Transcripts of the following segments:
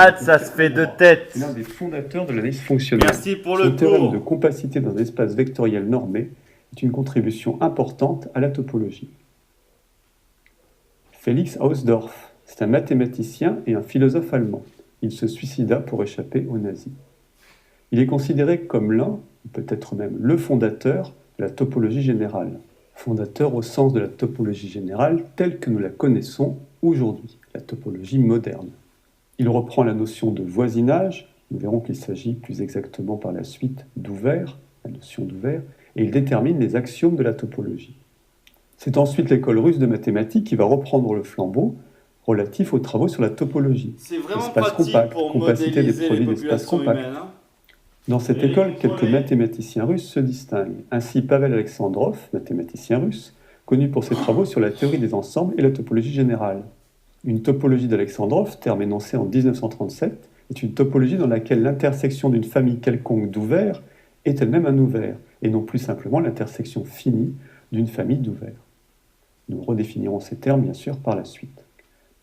Ça se fait de tête. L'un des fondateurs de l'analyse fonctionnelle. Merci pour le Son théorème de cours. compacité d'un espace vectoriel normé est une contribution importante à la topologie. Félix Hausdorff, c'est un mathématicien et un philosophe allemand. Il se suicida pour échapper aux nazis. Il est considéré comme l'un, ou peut-être même le fondateur de la topologie générale. Fondateur au sens de la topologie générale telle que nous la connaissons aujourd'hui, la topologie moderne. Il reprend la notion de voisinage, nous verrons qu'il s'agit plus exactement par la suite d'ouvert, la notion d'ouvert, et il détermine les axiomes de la topologie. C'est ensuite l'école russe de mathématiques qui va reprendre le flambeau relatif aux travaux sur la topologie. C'est vraiment Espace pratique compact, pour compacité des modéliser les produits d'espace populations compact. humaines. Dans cette Et les école, quelques contrôler. mathématiciens russes se distinguent. Ainsi, Pavel Alexandrov, mathématicien russe, connu pour ses travaux sur la théorie des ensembles et la topologie générale. Une topologie d'Alexandrov, terme énoncé en 1937, est une topologie dans laquelle l'intersection d'une famille quelconque d'ouverts est elle-même un ouvert, et non plus simplement l'intersection finie d'une famille d'ouverts. Nous redéfinirons ces termes, bien sûr, par la suite.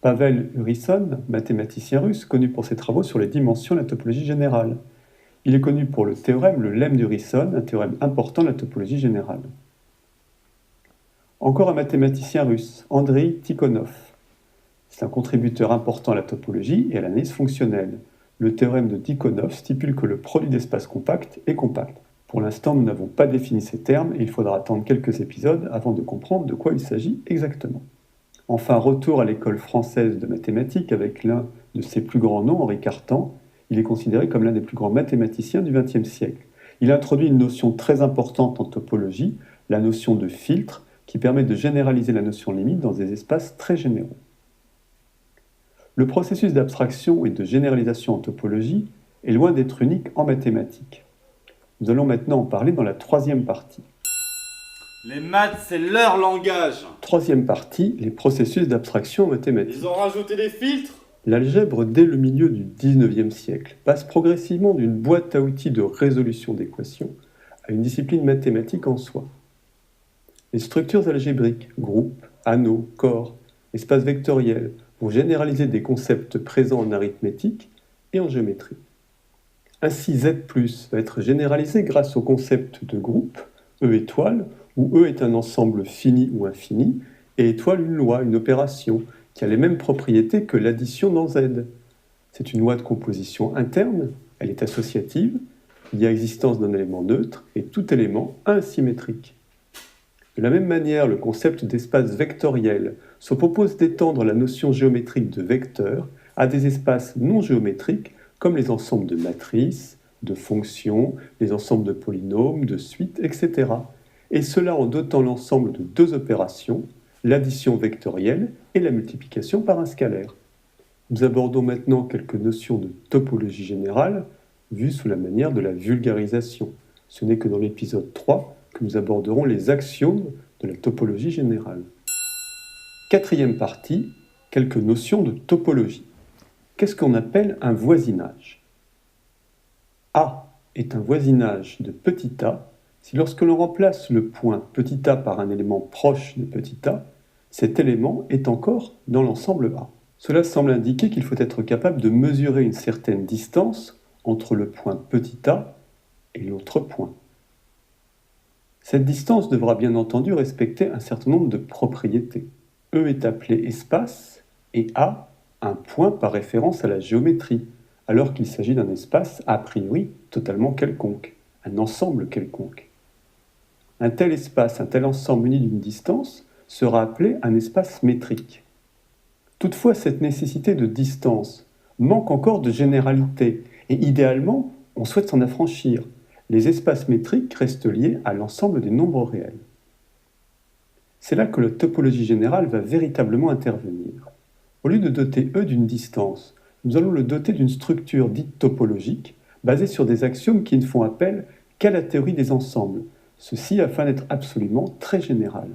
Pavel Urysohn, mathématicien russe, connu pour ses travaux sur les dimensions de la topologie générale. Il est connu pour le théorème, le lemme d'Urysohn, un théorème important de la topologie générale. Encore un mathématicien russe, Andrei Tikhonov. C'est un contributeur important à la topologie et à l'analyse fonctionnelle. Le théorème de Tikhonov stipule que le produit d'espace compact est compact. Pour l'instant, nous n'avons pas défini ces termes et il faudra attendre quelques épisodes avant de comprendre de quoi il s'agit exactement. Enfin, retour à l'école française de mathématiques avec l'un de ses plus grands noms, Henri Cartan. Il est considéré comme l'un des plus grands mathématiciens du XXe siècle. Il a introduit une notion très importante en topologie, la notion de filtre, qui permet de généraliser la notion limite dans des espaces très généraux. Le processus d'abstraction et de généralisation en topologie est loin d'être unique en mathématiques. Nous allons maintenant en parler dans la troisième partie. Les maths, c'est leur langage. Troisième partie, les processus d'abstraction en mathématiques. Ils ont rajouté des filtres. L'algèbre, dès le milieu du XIXe siècle, passe progressivement d'une boîte à outils de résolution d'équations à une discipline mathématique en soi. Les structures algébriques, groupes, anneaux, corps, espaces vectoriels, vont généraliser des concepts présents en arithmétique et en géométrie. Ainsi, Z+ va être généralisé grâce au concept de groupe, E étoile, où E est un ensemble fini ou infini, et étoile une loi, une opération, qui a les mêmes propriétés que l'addition dans Z. C'est une loi de composition interne, elle est associative, il y a existence d'un élément neutre, et tout élément asymétrique. De la même manière, le concept d'espace vectoriel se propose d'étendre la notion géométrique de vecteur à des espaces non géométriques comme les ensembles de matrices, de fonctions, les ensembles de polynômes, de suites, etc. Et cela en dotant l'ensemble de deux opérations, l'addition vectorielle et la multiplication par un scalaire. Nous abordons maintenant quelques notions de topologie générale, vues sous la manière de la vulgarisation. Ce n'est que dans l'épisode 3 que nous aborderons les axiomes de la topologie générale. Quatrième partie, quelques notions de topologie. Qu'est-ce qu'on appelle un voisinage ? A est un voisinage de petit a si lorsque l'on remplace le point petit a par un élément proche de petit a, cet élément est encore dans l'ensemble A. Cela semble indiquer qu'il faut être capable de mesurer une certaine distance entre le point petit a et l'autre point. Cette distance devra bien entendu respecter un certain nombre de propriétés. E est appelé espace et A un point par référence à la géométrie, alors qu'il s'agit d'un espace a priori totalement quelconque, un ensemble quelconque. Un tel espace, un tel ensemble uni d'une distance sera appelé un espace métrique. Toutefois, cette nécessité de distance manque encore de généralité, et idéalement, on souhaite s'en affranchir. Les espaces métriques restent liés à l'ensemble des nombres réels. C'est là que la topologie générale va véritablement intervenir. Au lieu de doter E d'une distance, nous allons le doter d'une structure dite topologique, basée sur des axiomes qui ne font appel qu'à la théorie des ensembles, ceci afin d'être absolument très général.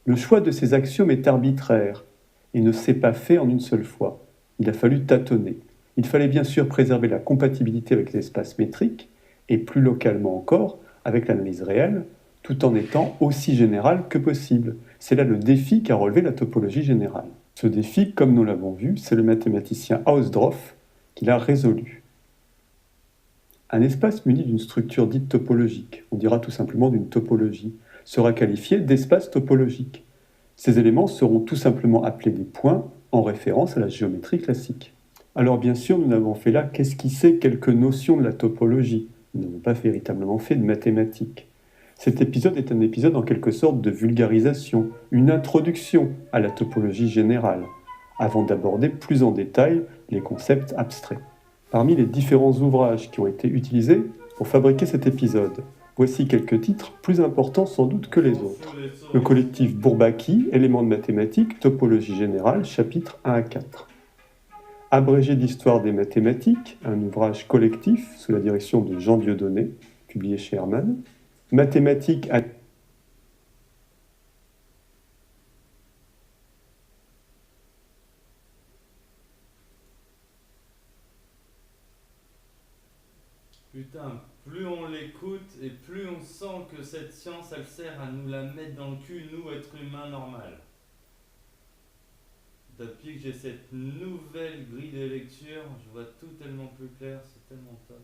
Le choix de ces axiomes est arbitraire et ne s'est pas fait en une seule fois. Il a fallu tâtonner. Il fallait bien sûr préserver la compatibilité avec les espaces métriques, et plus localement encore, avec l'analyse réelle, tout en étant aussi général que possible. C'est là le défi qu'a relevé la topologie générale. Ce défi, comme nous l'avons vu, c'est le mathématicien Hausdorff qui l'a résolu. Un espace muni d'une structure dite topologique, on dira tout simplement d'une topologie, sera qualifié d'espace topologique. Ces éléments seront tout simplement appelés des points en référence à la géométrie classique. Alors bien sûr, nous n'avons fait là qu'esquisser quelques notions de la topologie. Nous n'avons pas véritablement fait de mathématiques. Cet épisode est un épisode en quelque sorte de vulgarisation, une introduction à la topologie générale, avant d'aborder plus en détail les concepts abstraits. Parmi les différents ouvrages qui ont été utilisés pour fabriquer cet épisode, voici quelques titres plus importants sans doute que les autres. Le collectif Bourbaki, Éléments de mathématiques, Topologie générale, chapitres 1 à 4. Abrégé d'histoire des mathématiques, un ouvrage collectif sous la direction de Jean Dieudonné, publié chez Hermann. Mathématiques à... Putain, plus on l'écoute et plus on sent que cette science, elle sert à nous la mettre dans le cul, nous, êtres humains normal. Depuis que j'ai cette nouvelle grille de lecture, je vois tout tellement plus clair, c'est tellement top.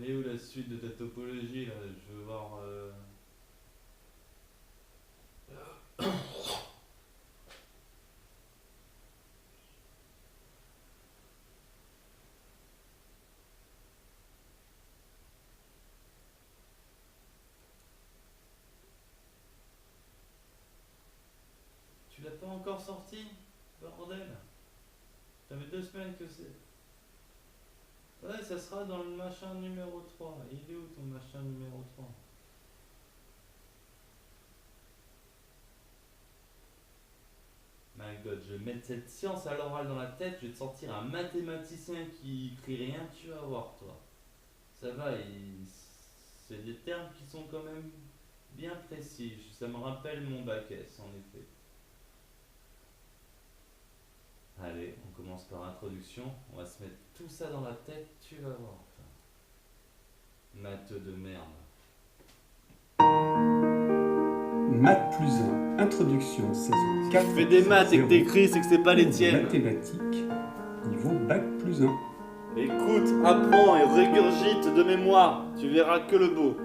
Elle est où la suite de ta topologie là? Je veux voir... Tu l'as pas encore sorti? Bordel! Ça fait 2 semaines que c'est... Ouais, ça sera dans le machin numéro 3. Il est où ton machin numéro 3? My God, je vais mettre cette science à l'oral dans la tête, je vais te sortir un mathématicien qui écrit rien, tu vas voir toi. Ça va, c'est des termes qui sont quand même bien précis. Ça me rappelle mon bac S en effet. Allez, on commence par introduction. On va se mettre tout ça dans la tête, tu vas voir. Matheux de merde. Maths plus 1, introduction, saison 4. Tu fais des maths et que t'écris, c'est que c'est pas les tiennes. Mathématiques, niveau bac plus 1. Écoute, apprends et régurgite de mémoire. Tu verras que le beau.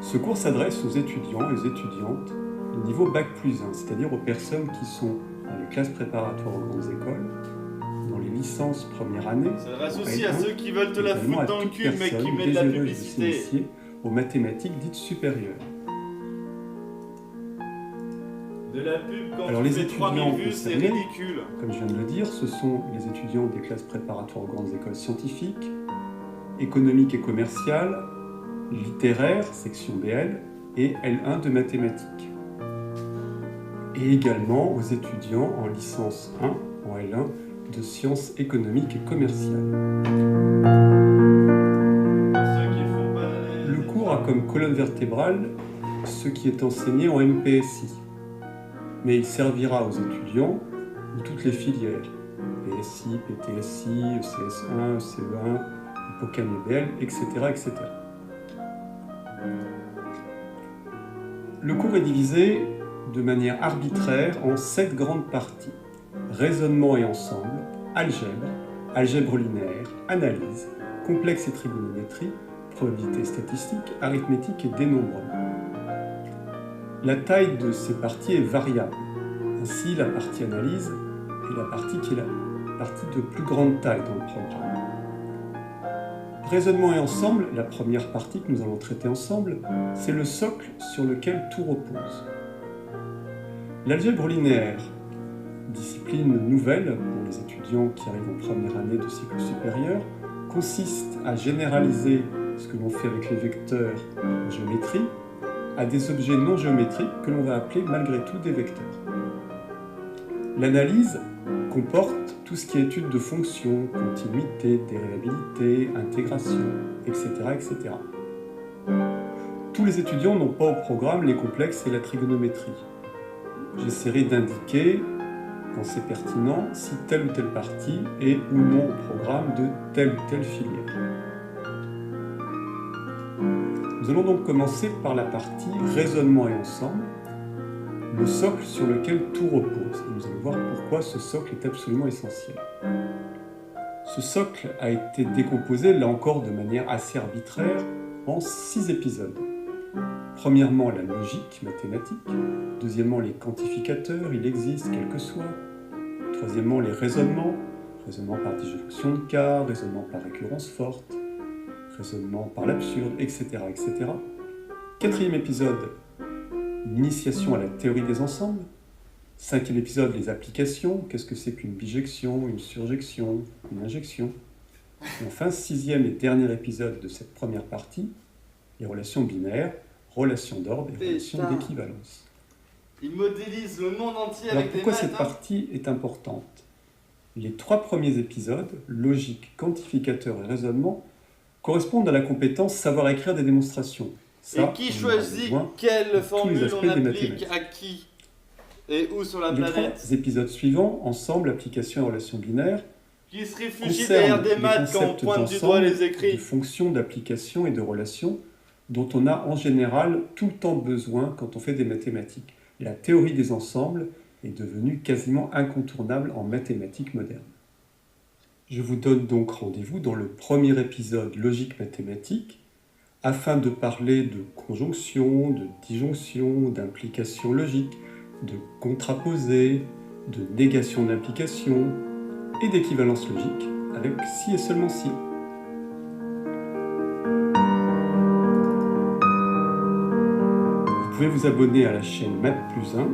Ce cours s'adresse aux étudiants et aux étudiantes de niveau bac plus 1, c'est-à-dire aux personnes qui sont dans les classes préparatoires aux grandes écoles, dans les licences première année. Ça s'adresse aussi à ceux qui veulent te la foutre dans le cul, le mec qui met de la publicité. Aux mathématiques dites supérieures. De la pub quand alors, tu les fais 3000 étudiants vues, c'est concernés, ridicule. Comme je viens de le dire, ce sont les étudiants des classes préparatoires aux grandes écoles scientifiques, économiques et commerciales, littéraires, section BL, et L1 de mathématiques. Et également aux étudiants en licence 1, en L1, de sciences économiques et commerciales. Le cours a comme colonne vertébrale ce qui est enseigné en MPSI, mais il servira aux étudiants de toutes les filières, PSI, PTSI, ECS1, ECE1, Hippocamp et BL, etc., etc. Le cours est divisé de manière arbitraire en 7 grandes parties. Raisonnement et ensemble, algèbre, algèbre linéaire, analyse, complexe et trigonométrie, probabilité statistique, arithmétique et dénombrement. La taille de ces parties est variable. Ainsi, la partie analyse est la partie qui est la partie de plus grande taille dans le programme. Raisonnement et ensemble, la première partie que nous allons traiter ensemble, c'est le socle sur lequel tout repose. L'algèbre linéaire, discipline nouvelle pour les étudiants qui arrivent en première année de cycle supérieur, consiste à généraliser ce que l'on fait avec les vecteurs en géométrie à des objets non géométriques que l'on va appeler malgré tout des vecteurs. L'analyse comporte tout ce qui est étude de fonctions, continuité, dérivabilité, intégration, etc., etc. Tous les étudiants n'ont pas au programme les complexes et la trigonométrie. J'essaierai d'indiquer quand c'est pertinent, si telle ou telle partie est ou non au programme de telle ou telle filière. Nous allons donc commencer par la partie raisonnement et ensemble, le socle sur lequel tout repose. Et nous allons voir pourquoi ce socle est absolument essentiel. Ce socle a été décomposé, là encore de manière assez arbitraire, en 6 épisodes. Premièrement, la logique mathématique. Deuxièmement, les quantificateurs, il existe, quel que soit. Troisièmement, les raisonnements. Raisonnement par disjonction de cas, raisonnement par récurrence forte, raisonnement par l'absurde, etc., etc. Quatrième épisode, l'initiation à la théorie des ensembles. Cinquième épisode, les applications. Qu'est-ce que c'est qu'une bijection, une surjection, une injection? Et enfin, sixième et dernier épisode de cette première partie, les relations binaires, relations d'ordre et relations d'équivalence. Il modélise le monde entier Alors avec des pourquoi maths, cette partie est importante? Les 3 premiers épisodes, logique, quantificateur et raisonnement, correspondent à la compétence savoir écrire des démonstrations. Ça, et qui choisit quelle formule on applique à qui et où sur la planète? Les 3 épisodes suivants, ensemble, application et relations binaires, qui se réfugie derrière des maths quand on pointe du doigt les écrits. De fonctions, d'applications et de relations dont on a en général tout le temps besoin quand on fait des mathématiques. La théorie des ensembles est devenue quasiment incontournable en mathématiques modernes. Je vous donne donc rendez-vous dans le premier épisode logique mathématique afin de parler de conjonction, de disjonction, d'implication logique, de contraposé, de négation d'implication et d'équivalence logique avec si et seulement si. Vous pouvez vous abonner à la chaîne Math+1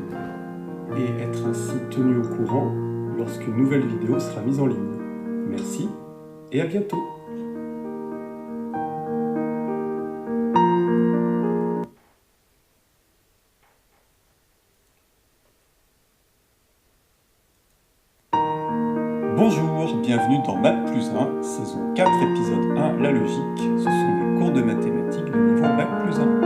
et être ainsi tenu au courant lorsqu'une nouvelle vidéo sera mise en ligne. Merci et à bientôt. Bonjour, bienvenue dans Math+1, saison 4, épisode 1, la logique. Ce sont des cours de mathématiques de niveau Math+1.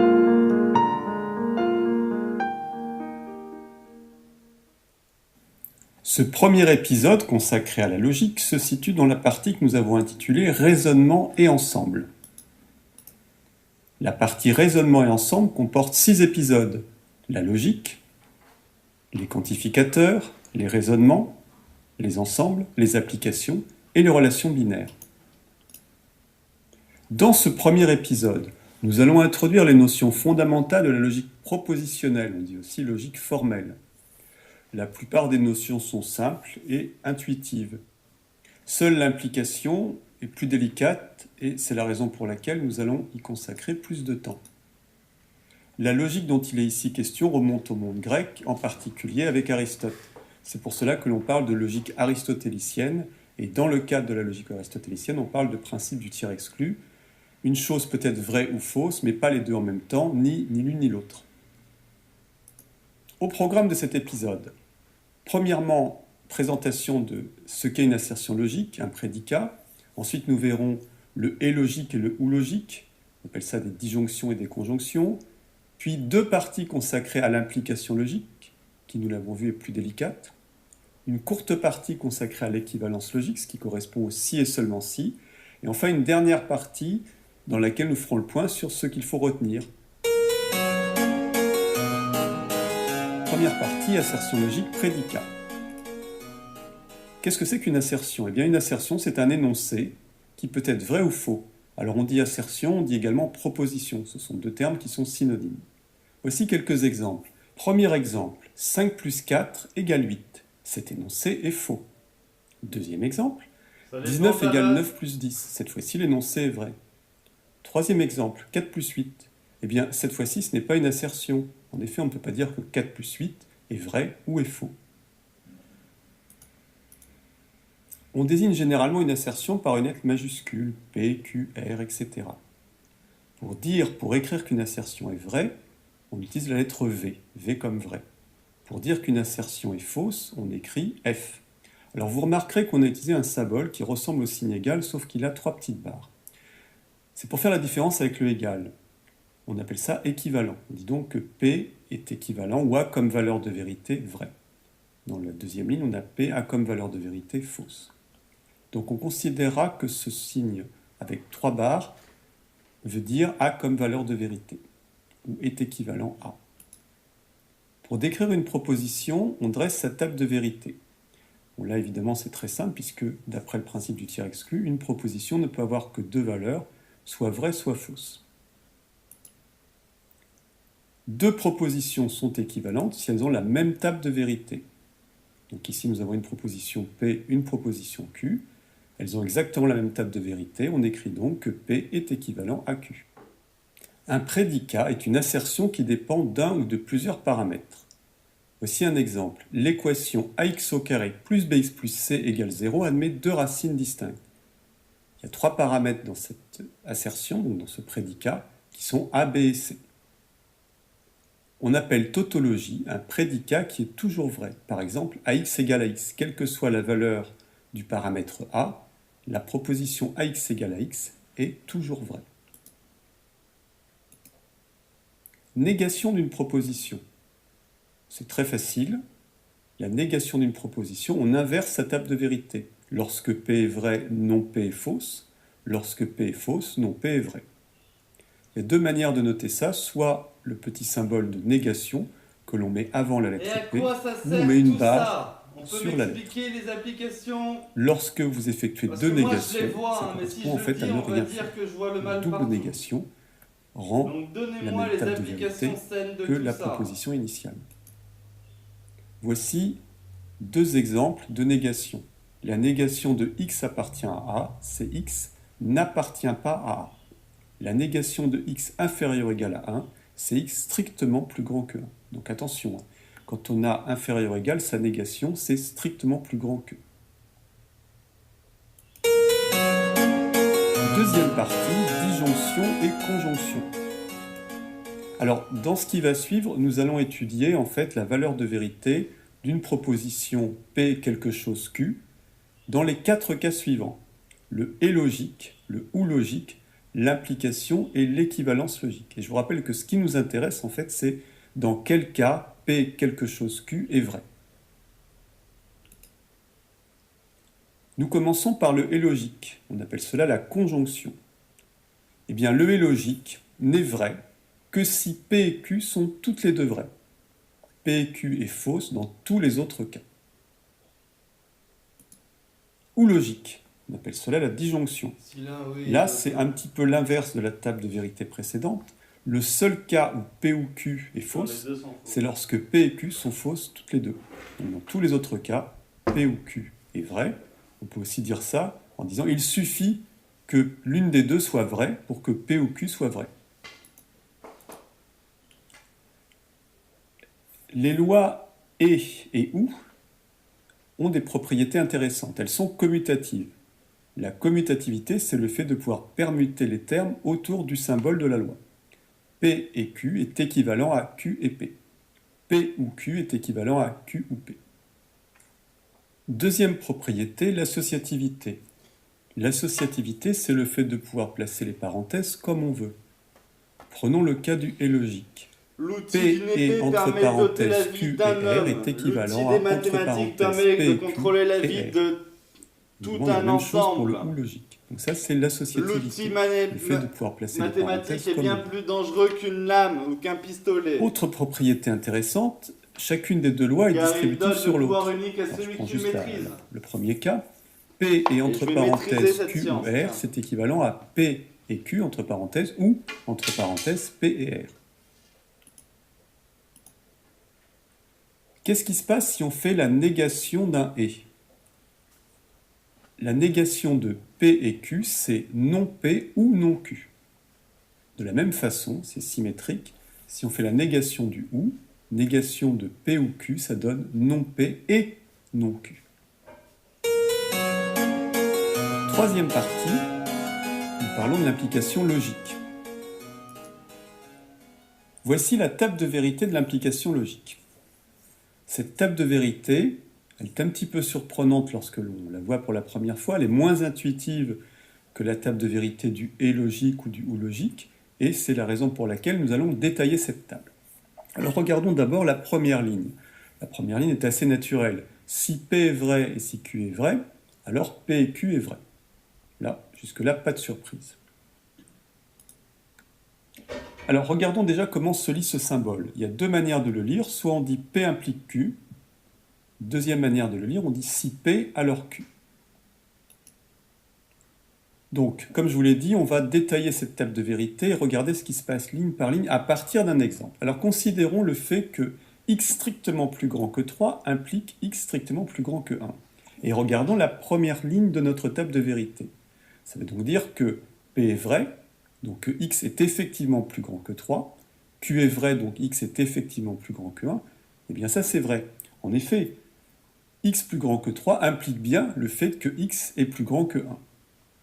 Ce premier épisode consacré à la logique se situe dans la partie que nous avons intitulée Raisonnement et ensemble. La partie Raisonnement et ensemble comporte 6 épisodes. La logique, les quantificateurs, les raisonnements, les ensembles, les applications et les relations binaires. Dans ce premier épisode, nous allons introduire les notions fondamentales de la logique propositionnelle, on dit aussi logique formelle. La plupart des notions sont simples et intuitives. Seule l'implication est plus délicate et c'est la raison pour laquelle nous allons y consacrer plus de temps. La logique dont il est ici question remonte au monde grec, en particulier avec Aristote. C'est pour cela que l'on parle de logique aristotélicienne et dans le cadre de la logique aristotélicienne, on parle de principe du tiers exclu. Une chose peut être vraie ou fausse, mais pas les deux en même temps, ni l'une ni l'autre. Au programme de cet épisode, premièrement, présentation de ce qu'est une assertion logique, un prédicat. Ensuite, nous verrons le « et logique » et le « ou logique ». On appelle ça des disjonctions et des conjonctions. Puis 2 parties consacrées à l'implication logique, qui, nous l'avons vu, est plus délicate. Une courte partie consacrée à l'équivalence logique, ce qui correspond au si et seulement si. Et enfin, une dernière partie dans laquelle nous ferons le point sur ce qu'il faut retenir. Première partie, assertion logique, prédicat. Qu'est-ce que c'est qu'une assertion? Eh bien, une assertion, c'est un énoncé qui peut être vrai ou faux. Alors, on dit assertion, on dit également proposition. Ce sont 2 termes qui sont synonymes. Voici quelques exemples. Premier exemple, 5 plus 4 égale 8. Cet énoncé est faux. Deuxième exemple, 19 égale 9 plus 10. Cette fois-ci, l'énoncé est vrai. Troisième exemple, 4 plus 8. Eh bien, cette fois-ci, ce n'est pas une assertion. En effet, on ne peut pas dire que 4 plus 8 est vrai ou est faux. On désigne généralement une assertion par une lettre majuscule, P, Q, R, etc. Pour écrire qu'une assertion est vraie, on utilise la lettre V, V comme vrai. Pour dire qu'une assertion est fausse, on écrit F. Alors vous remarquerez qu'on a utilisé un symbole qui ressemble au signe égal, sauf qu'il a 3 petites barres. C'est pour faire la différence avec le égal. On appelle ça équivalent. On dit donc que P est équivalent ou a comme valeur de vérité vrai. Dans la deuxième ligne, on a P a comme valeur de vérité fausse. Donc on considérera que ce signe avec 3 barres veut dire A comme valeur de vérité, ou est équivalent à. Pour décrire une proposition, on dresse sa table de vérité. Bon, là, évidemment, c'est très simple, puisque, d'après le principe du tiers exclu, une proposition ne peut avoir que 2 valeurs, soit vraie, soit fausse. 2 propositions sont équivalentes si elles ont la même table de vérité. Donc ici, nous avons une proposition P, une proposition Q. Elles ont exactement la même table de vérité. On écrit donc que P est équivalent à Q. Un prédicat est une assertion qui dépend d'un ou de plusieurs paramètres. Voici un exemple. L'équation ax au carré plus bx plus c égale 0 admet 2 racines distinctes. Il y a 3 paramètres dans cette assertion, donc dans ce prédicat, qui sont a, b et c. On appelle tautologie un prédicat qui est toujours vrai. Par exemple, ax égale à x, quelle que soit la valeur du paramètre a, la proposition ax égale à x est toujours vraie. Négation d'une proposition. C'est très facile. La négation d'une proposition, on inverse sa table de vérité. Lorsque P est vrai, non P est fausse. Lorsque P est fausse, non P est vrai. Il y a 2 manières de noter ça, soit le petit symbole de négation que l'on met avant la lettre P, ou on met une barre sur la lettre. Les applications. Lorsque vous effectuez 2 négations, ça correspond en fait à ne rien faire. Une double négation rend la même table de vérité que la proposition initiale. Voici 2 exemples de négation. La négation de x appartient à A, c'est x n'appartient pas à A. La négation de x inférieur ou égal à 1, c'est x strictement plus grand que 1. Donc attention, quand on a inférieur ou égal, sa négation, c'est strictement plus grand que. Deuxième partie, disjonction et conjonction. Alors, dans ce qui va suivre, nous allons étudier en fait la valeur de vérité d'une proposition P quelque chose Q dans les 4 cas suivants. Le et logique, le ou logique, l'implication et l'équivalence logique. Et je vous rappelle que ce qui nous intéresse en fait, c'est dans quel cas P quelque chose Q est vrai. Nous commençons par le et logique. On appelle cela la conjonction. Eh bien, le et logique n'est vrai que si P et Q sont toutes les deux vraies. P et Q est fausse dans tous les autres cas. Ou logique, on appelle cela la disjonction. Là, c'est un petit peu l'inverse de la table de vérité précédente. Le seul cas où P ou Q est fausse, c'est lorsque P et Q sont fausses toutes les deux. Donc, dans tous les autres cas, P ou Q est vrai. On peut aussi dire ça en disant il suffit que l'une des deux soit vraie pour que P ou Q soit vrai. Les lois et ou ont des propriétés intéressantes. Elles sont commutatives. La commutativité, c'est le fait de pouvoir permuter les termes autour du symbole de la loi. P et Q est équivalent à Q et P. P ou Q est équivalent à Q ou P. Deuxième propriété, l'associativité. L'associativité, c'est le fait de pouvoir placer les parenthèses comme on veut. Prenons le cas du et logique. P et entre parenthèses Q et R est équivalent à entre parenthèses P et Q et R. Tout la un même chose pour le ensemble. ou logique. Donc ça, c'est l'associativité. Le fait de pouvoir placer les parenthèses mathématique est bien plus dangereux qu'une lame ou qu'un pistolet. Autre propriété intéressante, chacune des 2 lois est distributive sur l'autre. Je prends juste le premier cas. P et entre parenthèses Q ou R, c'est équivalent à P et Q entre parenthèses ou entre parenthèses P et R. Qu'est-ce qui se passe si on fait la négation d'un et? La négation de P et Q, c'est non P ou non Q. De la même façon, c'est symétrique. Si on fait la négation du ou, négation de P ou Q, ça donne non P et non Q. Troisième partie, nous parlons de l'implication logique. Voici la table de vérité de l'implication logique. Cette table de vérité, elle est un petit peu surprenante lorsque l'on la voit pour la première fois. Elle est moins intuitive que la table de vérité du et logique ou du ou logique. Et c'est la raison pour laquelle nous allons détailler cette table. Alors regardons d'abord la première ligne. La première ligne est assez naturelle. Si P est vrai et si Q est vrai, alors P et Q est vrai. Là, jusque-là, pas de surprise. Alors, regardons déjà comment se lit ce symbole. Il y a deux manières de le lire. Soit on dit P implique Q. Deuxième manière de le lire, on dit si P, alors Q. Donc, comme je vous l'ai dit, on va détailler cette table de vérité et regarder ce qui se passe ligne par ligne à partir d'un exemple. Alors, considérons le fait que x strictement plus grand que 3 implique x strictement plus grand que 1. Et regardons la première ligne de notre table de vérité. Ça veut donc dire que P est vrai, donc que x est effectivement plus grand que 3, Q est vrai, donc x est effectivement plus grand que 1. Eh bien ça c'est vrai. En effet, x plus grand que 3 implique bien le fait que x est plus grand que 1.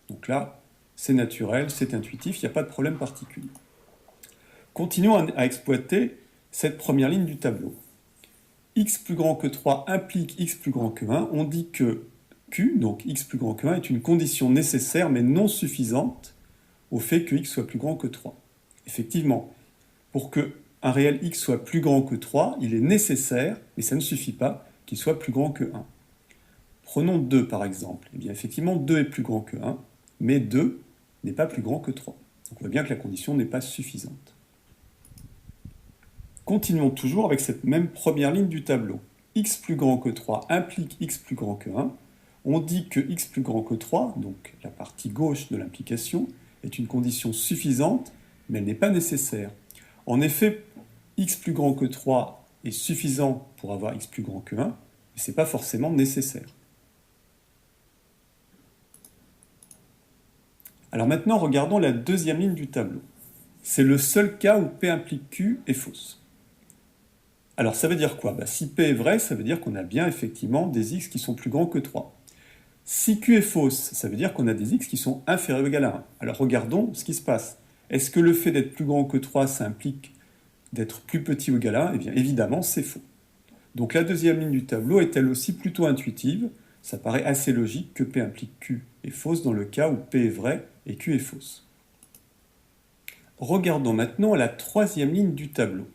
Donc là, c'est naturel, c'est intuitif, il n'y a pas de problème particulier. Continuons à exploiter cette première ligne du tableau. X plus grand que 3 implique x plus grand que 1. On dit que Q, donc x plus grand que 1, est une condition nécessaire mais non suffisante au fait que x soit plus grand que 3. Effectivement, pour que un réel x soit plus grand que 3, il est nécessaire, mais ça ne suffit pas, qu'il soit plus grand que 1. Prenons 2 par exemple. Eh bien, effectivement, 2 est plus grand que 1, mais 2 n'est pas plus grand que 3. Donc on voit bien que la condition n'est pas suffisante. Continuons toujours avec cette même première ligne du tableau. X plus grand que 3 implique x plus grand que 1. On dit que x plus grand que 3, donc la partie gauche de l'implication, est une condition suffisante, mais elle n'est pas nécessaire. En effet, x plus grand que 3 est suffisant pour avoir x plus grand que 1, mais ce n'est pas forcément nécessaire. Alors maintenant, regardons la deuxième ligne du tableau. C'est le seul cas où P implique Q est fausse. Alors ça veut dire quoi? Si P est vrai, ça veut dire qu'on a bien effectivement des x qui sont plus grands que 3. Si Q est fausse, ça veut dire qu'on a des x qui sont inférieurs ou égal à 1. Alors regardons ce qui se passe. Est-ce que le fait d'être plus grand que 3, ça implique d'être plus petit ou égal à 1? Eh bien évidemment, c'est faux. Donc la deuxième ligne du tableau est elle aussi plutôt intuitive. Ça paraît assez logique que P implique Q est fausse dans le cas où P est vrai et Q est fausse. Regardons maintenant la troisième ligne du tableau.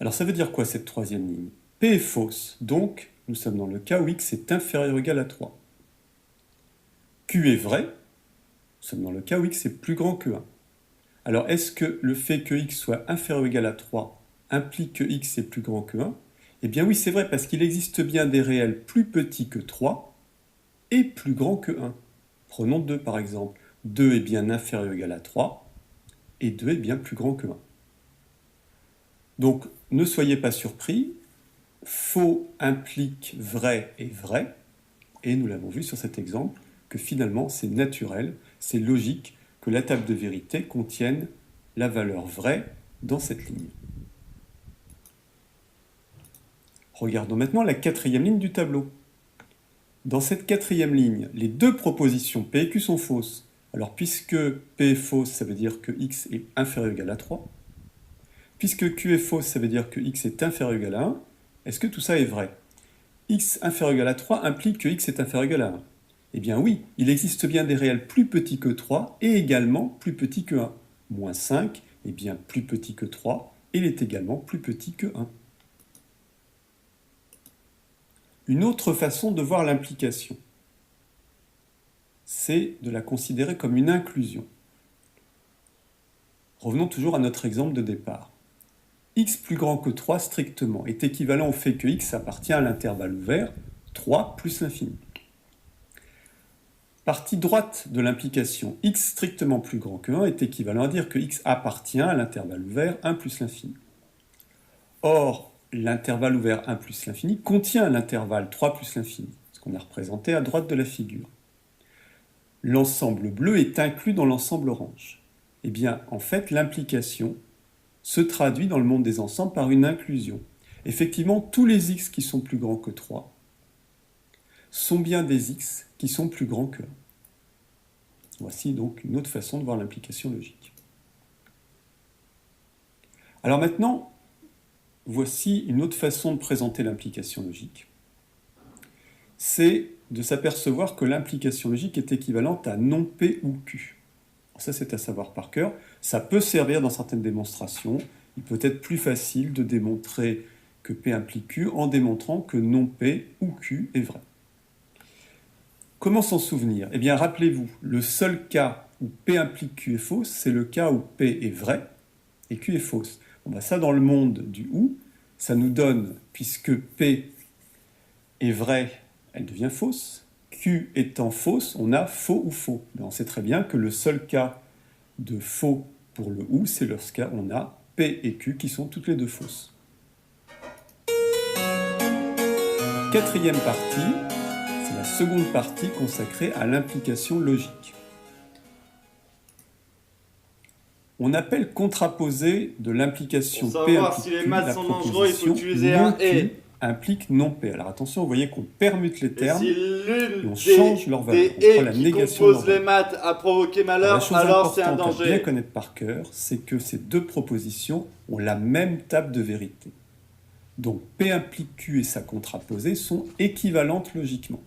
Alors ça veut dire quoi cette troisième ligne? P est fausse, donc nous sommes dans le cas où x est inférieur ou égal à 3. Q est vrai, nous sommes dans le cas où x est plus grand que 1. Alors est-ce que le fait que x soit inférieur ou égal à 3 implique que x est plus grand que 1? Eh bien oui, c'est vrai, parce qu'il existe bien des réels plus petits que 3 et plus grands que 1. Prenons 2 par exemple. 2 est bien inférieur ou égal à 3 et 2 est bien plus grand que 1. Donc ne soyez pas surpris, faux implique vrai et vrai, et nous l'avons vu sur cet exemple, que finalement c'est naturel, c'est logique que la table de vérité contienne la valeur vraie dans cette ligne. Regardons maintenant la quatrième ligne du tableau. Dans cette quatrième ligne, les deux propositions P et Q sont fausses. Alors puisque P est fausse, ça veut dire que x est inférieur ou égal à 3. Puisque Q est fausse, ça veut dire que x est inférieur ou égal à 1. Est-ce que tout ça est vrai? X inférieur ou égal à 3 implique que x est inférieur ou égal à 1. Eh bien oui, il existe bien des réels plus petits que 3 et également plus petits que 1. Moins 5 est bien plus petit que 3 et il est également plus petit que 1. Une autre façon de voir l'implication, c'est de la considérer comme une inclusion. Revenons toujours à notre exemple de départ. X plus grand que 3 strictement est équivalent au fait que x appartient à l'intervalle ouvert 3 plus l'infini. Partie droite de l'implication, x strictement plus grand que 1 est équivalent à dire que x appartient à l'intervalle ouvert 1 plus l'infini. Or, l'intervalle ouvert 1 plus l'infini contient l'intervalle 3 plus l'infini, ce qu'on a représenté à droite de la figure. L'ensemble bleu est inclus dans l'ensemble orange. Eh bien, en fait, l'implication se traduit dans le monde des ensembles par une inclusion. Effectivement, tous les x qui sont plus grands que 3 sont bien des x qui sont plus grands que 1. Voici donc une autre façon de voir l'implication logique. Alors maintenant, voici une autre façon de présenter l'implication logique. C'est de s'apercevoir que l'implication logique est équivalente à non P ou Q. Ça, c'est à savoir par cœur. Ça peut servir dans certaines démonstrations. il peut être plus facile de démontrer que P implique Q en démontrant que non P ou Q est vrai. Comment s'en souvenir? Eh bien, rappelez-vous, le seul cas où P implique Q est fausse, c'est le cas où P est vrai et Q est fausse. Bon, ça, dans le monde du OU, ça nous donne, puisque P est vrai, elle devient fausse. Q étant fausse, on a faux ou faux. Mais on sait très bien que le seul cas de faux pour le OU, c'est lorsqu'on a P et Q qui sont toutes les deux fausses. Quatrième partie, c'est la seconde partie consacrée à l'implication logique. On appelle contraposé de l'implication P implique Q la proposition non Q implique non P. Alors attention, vous voyez qu'on permute les termes et on change leur valeur. On prend la négation de leur valeur. Les maths a provoqué malheur, la chose alors c'est un importante danger. à bien connaître par cœur, c'est que ces deux propositions ont la même table de vérité. Donc P implique Q et sa contraposée sont équivalentes logiquement.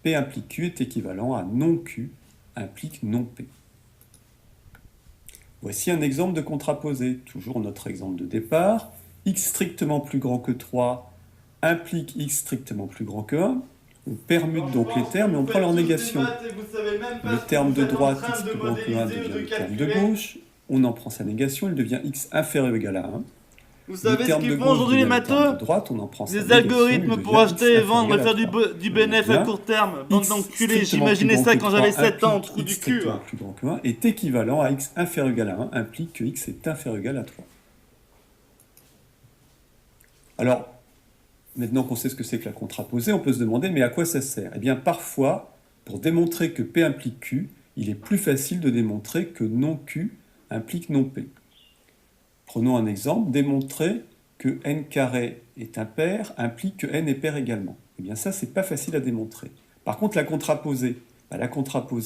P implique Q est équivalent à non Q implique non P. Voici un exemple de contraposé, toujours notre exemple de départ. X strictement plus grand que 3 implique X strictement plus grand que 1. On permute donc les termes et on prend leur négation. Le terme de droite, X plus grand que 1, devient le terme de gauche. On en prend sa négation, il devient X inférieur ou égal à 1. Vous savez ce qu'ils font aujourd'hui les matheux? Des algorithmes pour acheter et vendre et faire du bénéfice à court terme. Bande d'enculés, j'imaginais ça quand j'avais 7 ans, trou du cul. X plus grand que 1 est équivalent à X inférieur ou égal à 1 implique que X est inférieur ou égal à 3. Alors, maintenant qu'on sait ce que c'est que la contraposée, on peut se demander, mais à quoi ça sert? Eh bien, parfois, pour démontrer que P implique Q, il est plus facile de démontrer que non Q implique non P. Prenons un exemple, démontrer que n carré est impair implique que n est pair également. Eh bien ça, c'est pas facile à démontrer. Par contre, la contraposée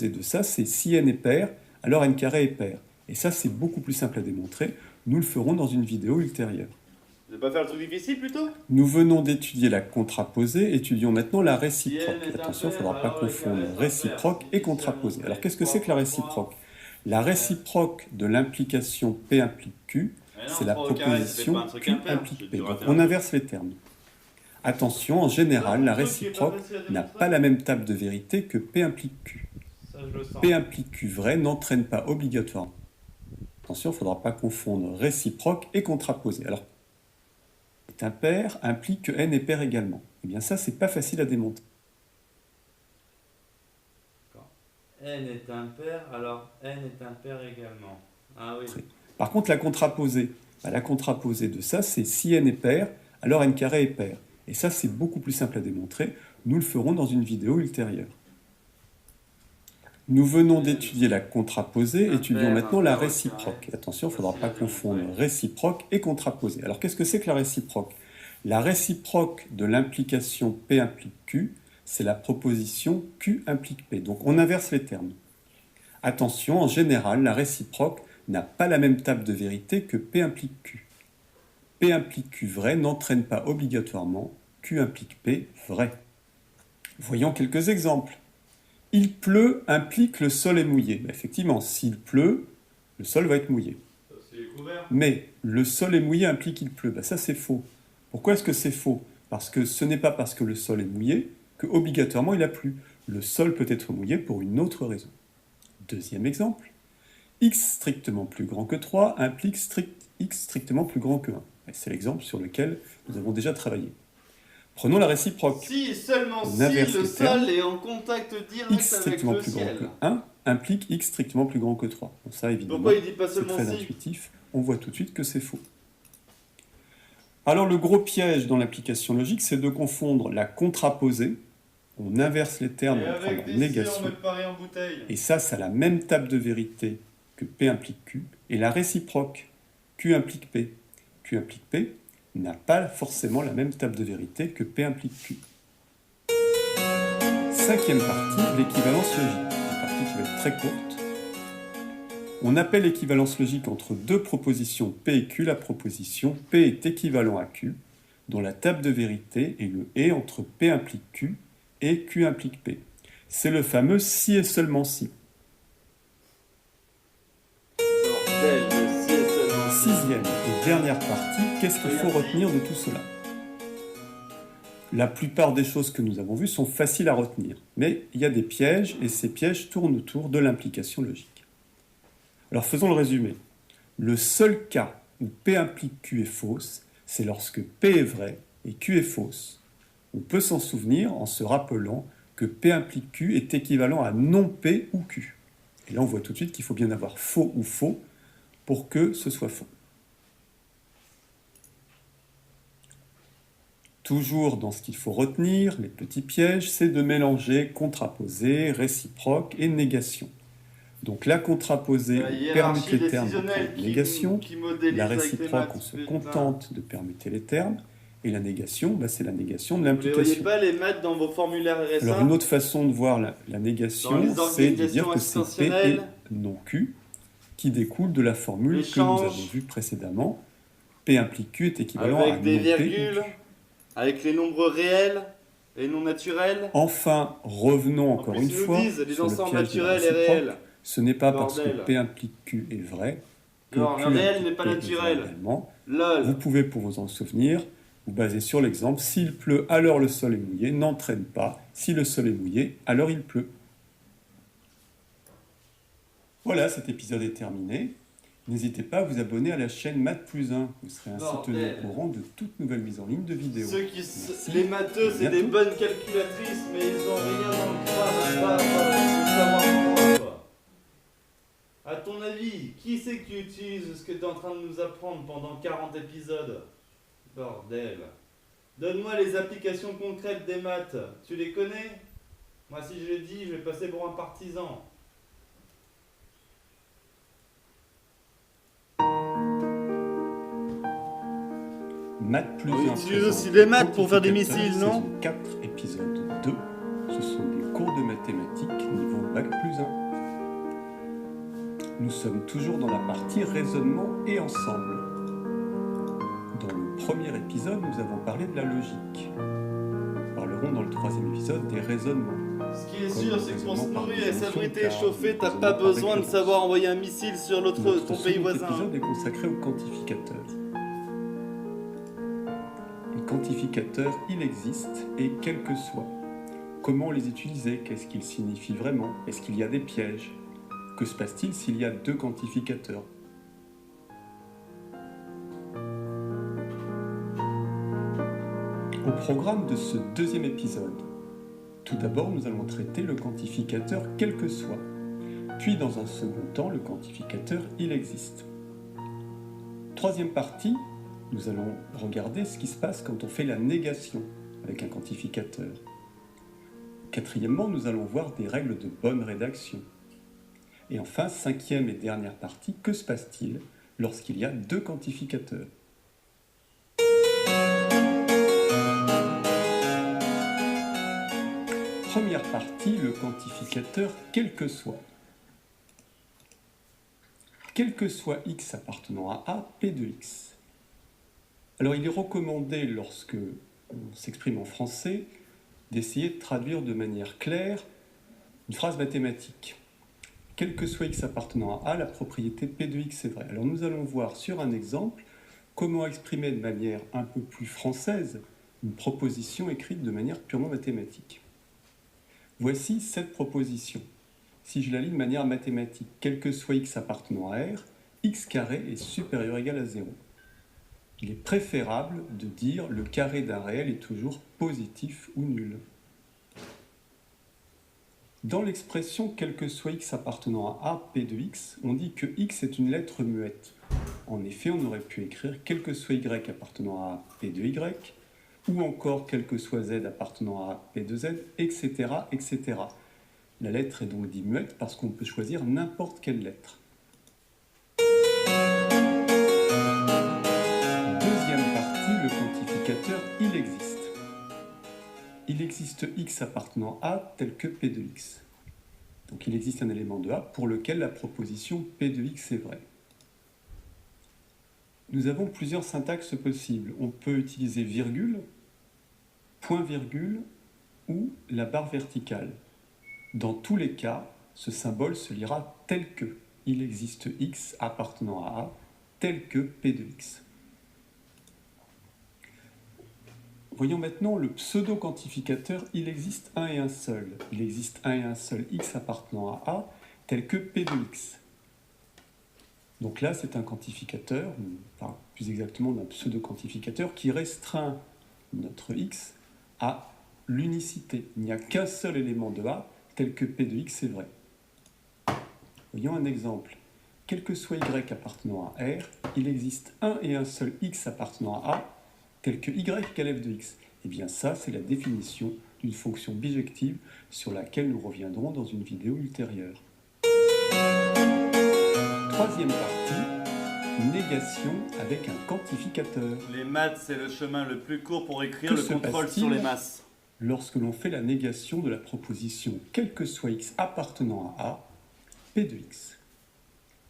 de ça, c'est si n est pair, alors n carré est pair. Et ça, c'est beaucoup plus simple à démontrer. Nous le ferons dans une vidéo ultérieure. Vous n'allez pas faire le truc difficile plutôt? Nous venons d'étudier la contraposée, étudions maintenant la réciproque. Attention, il ne faudra pas confondre réciproque et contraposée. Alors qu'est-ce que c'est que la réciproque? La réciproque de l'implication P implique Q, c'est la proposition Q implique P. Donc on inverse les termes. Attention, en général, la réciproque n'a pas la même table de vérité que P implique Q. P implique Q vrai n'entraîne pas obligatoirement. Attention, il ne faudra pas confondre réciproque et contraposé. Alors, est impair implique que n est pair également. Eh bien ça, c'est pas facile à démontrer. N est impair, alors n est impair également. Ah oui. Par contre, la contraposée de ça, c'est si n est pair, alors n carré est pair. Et ça, c'est beaucoup plus simple à démontrer. Nous le ferons dans une vidéo ultérieure. Nous venons d'étudier la contraposée, étudions maintenant la réciproque. Attention, il ne faudra pas confondre réciproque et contraposée. Alors, qu'est-ce que c'est que la réciproque? La réciproque de l'implication P implique Q, c'est la proposition Q implique P. Donc, on inverse les termes. Attention, en général, la réciproque n'a pas la même table de vérité que P implique Q. P implique Q vrai n'entraîne pas obligatoirement Q implique P vrai. Voyons quelques exemples. Il pleut implique le sol est mouillé. Effectivement, s'il pleut, le sol va être mouillé. Mais le sol est mouillé implique qu'il pleut. Ça, c'est faux. Pourquoi est-ce que c'est faux? Parce que ce n'est pas parce que le sol est mouillé que obligatoirement il a plu. Le sol peut être mouillé pour une autre raison. Deuxième exemple. X strictement plus grand que 3 implique X strictement plus grand que 1. C'est l'exemple sur lequel nous avons déjà travaillé. Prenons la réciproque. Si, seulement si le sol est en contact direct X avec strictement le plus ciel. grand que 1 implique X strictement plus grand que 3. Bon, ça, évidemment, Pourquoi il dit pas c'est seulement très si? intuitif. On voit tout de suite que c'est faux. Alors, le gros piège dans l'application logique, c'est de confondre la contraposée. On inverse les termes, Et on prend avec leur des négation. si, on met Paris en bouteille. Et ça a la même table de vérité que P implique Q. Et la réciproque, Q implique P. Q implique P n'a pas forcément la même table de vérité que P implique Q. Cinquième partie, l'équivalence logique. Une partie qui va être très courte. On appelle l'équivalence logique entre deux propositions P et Q la proposition P est équivalent à Q, dont la table de vérité est le et entre P implique Q et Q implique P. C'est le fameux si et seulement si. Bordel, le si et seulement sixième et dernière partie, qu'est-ce qu'il faut retenir de tout cela? La plupart des choses que nous avons vues sont faciles à retenir, mais il y a des pièges, et ces pièges tournent autour de l'implication logique. Alors faisons le résumé. Le seul cas où P implique Q est fausse, c'est lorsque P est vrai et Q est fausse. On peut s'en souvenir en se rappelant que P implique Q est équivalent à non P ou Q. Et là, on voit tout de suite qu'il faut bien avoir faux ou faux pour que ce soit faux. Toujours dans ce qu'il faut retenir, les petits pièges, c'est de mélanger contraposé, réciproque et négation. Donc la contraposée, on permute les termes en négation, la réciproque, on se contente de permuter les termes, et la négation, c'est la négation de l'implication. Vous ne voyez pas les mettre dans vos formulaires RSA? Alors une autre façon de voir la négation, c'est de dire que c'est P et non Q, qui découle de la formule que nous avons vue précédemment. P implique Q est équivalent à non P. Avec des virgules, avec les nombres réels et non naturels. Enfin, revenons encore une fois sur le piège de la réciproque. Ce n'est pas parce que P implique Q est vrai que Q réel n'est pas naturel. Vous pouvez, pour vous en souvenir, vous baser sur l'exemple. S'il pleut, alors le sol est mouillé. N'entraîne pas. Si le sol est mouillé, alors il pleut. Voilà, cet épisode est terminé. N'hésitez pas à vous abonner à la chaîne Math+1. Vous serez ainsi tenu au courant de toute nouvelle mise en ligne de vidéos. Les matheux, c'est des bonnes calculatrices, mais ils ont rien dans le crâne à savoir quoi. À ton avis, qui c'est qui utilise ce que tu es en train de nous apprendre pendant 40 épisodes? Bordel. Donne-moi les applications concrètes des maths. Tu les connais? Moi, si je les dis, je vais passer pour un partisan. Math+1. On utilise aussi des maths pour faire des missiles, non? Saison 4, épisode 2. Ce sont des cours de mathématiques niveau Bac+1. Nous sommes toujours dans la partie raisonnement et ensemble. Dans le premier épisode, nous avons parlé de la logique. Nous parlerons dans le troisième épisode des raisonnements. Ce qui est sûr, c'est que pour se nourrir et s'abriter et chauffer, t'as pas besoin de savoir envoyer un missile sur ton pays voisin. L'épisode est consacré aux quantificateurs. Les quantificateurs, il existe, et quels que soient. Comment les utiliser? Qu'est-ce qu'ils signifient vraiment? Est-ce qu'il y a des pièges? Que se passe-t-il s'il y a deux quantificateurs? Au programme de ce deuxième épisode, tout d'abord nous allons traiter le quantificateur quel que soit, puis dans un second temps le quantificateur il existe. Troisième partie, nous allons regarder ce qui se passe quand on fait la négation avec un quantificateur. Quatrièmement, nous allons voir des règles de bonne rédaction. Et enfin, cinquième et dernière partie, que se passe-t-il lorsqu'il y a deux quantificateurs? Première partie, le quantificateur quel que soit. Quel que soit x appartenant à A, P de x. Alors il est recommandé, lorsque on s'exprime en français, d'essayer de traduire de manière claire une phrase mathématique. Quel que soit x appartenant à A, la propriété P de x est vraie. Alors nous allons voir sur un exemple comment exprimer de manière un peu plus française une proposition écrite de manière purement mathématique. Voici cette proposition. Si je la lis de manière mathématique, quel que soit x appartenant à R, x carré est supérieur ou égal à 0. Il est préférable de dire le carré d'un réel est toujours positif ou nul. Dans l'expression quel que soit x appartenant à A, P de x, on dit que x est une lettre muette. En effet, on aurait pu écrire quel que soit y appartenant à A, P de y, ou encore quel que soit z appartenant à A, P de z, etc., etc. La lettre est donc dite muette parce qu'on peut choisir n'importe quelle lettre. Deuxième partie, le quantificateur il existe. Il existe x appartenant à A tel que P de x. Donc il existe un élément de A pour lequel la proposition P de x est vraie. Nous avons plusieurs syntaxes possibles. On peut utiliser virgule, point-virgule ou la barre verticale. Dans tous les cas, ce symbole se lira tel que. Il existe x appartenant à A tel que P de x. Voyons maintenant le pseudo-quantificateur, il existe un et un seul. Il existe un et un seul x appartenant à A, tel que P de x. Donc là, c'est un quantificateur, enfin, plus exactement un pseudo-quantificateur, qui restreint notre x à l'unicité. Il n'y a qu'un seul élément de A, tel que P de x est vrai. Voyons un exemple. Quel que soit y appartenant à R, il existe un et un seul x appartenant à A, tel que y égale f de x. Et bien ça, c'est la définition d'une fonction bijective sur laquelle nous reviendrons dans une vidéo ultérieure. Troisième partie, négation avec un quantificateur. Les maths, c'est le chemin le plus court pour écrire Que le se contrôle passe-t-il sur les masses. Lorsque l'on fait la négation de la proposition quel que soit x appartenant à A, P de x.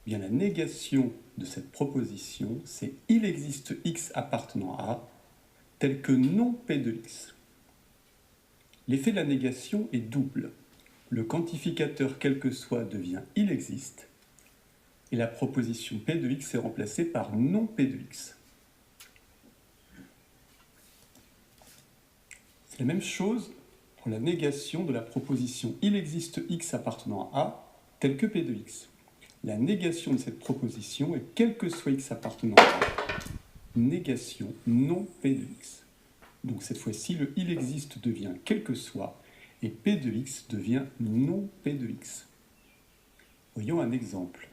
Bien, la négation de cette proposition, c'est il existe x appartenant à A, tel que non P de x. L'effet de la négation est double. Le quantificateur quel que soit devient il existe, et la proposition P de x est remplacée par non P de x. C'est la même chose pour la négation de la proposition il existe x appartenant à A, tel que P de x. La négation de cette proposition est quel que soit x appartenant à A, négation non P de x. Donc cette fois-ci, le il existe devient quel que soit, et P de x devient non P de x. Voyons un exemple.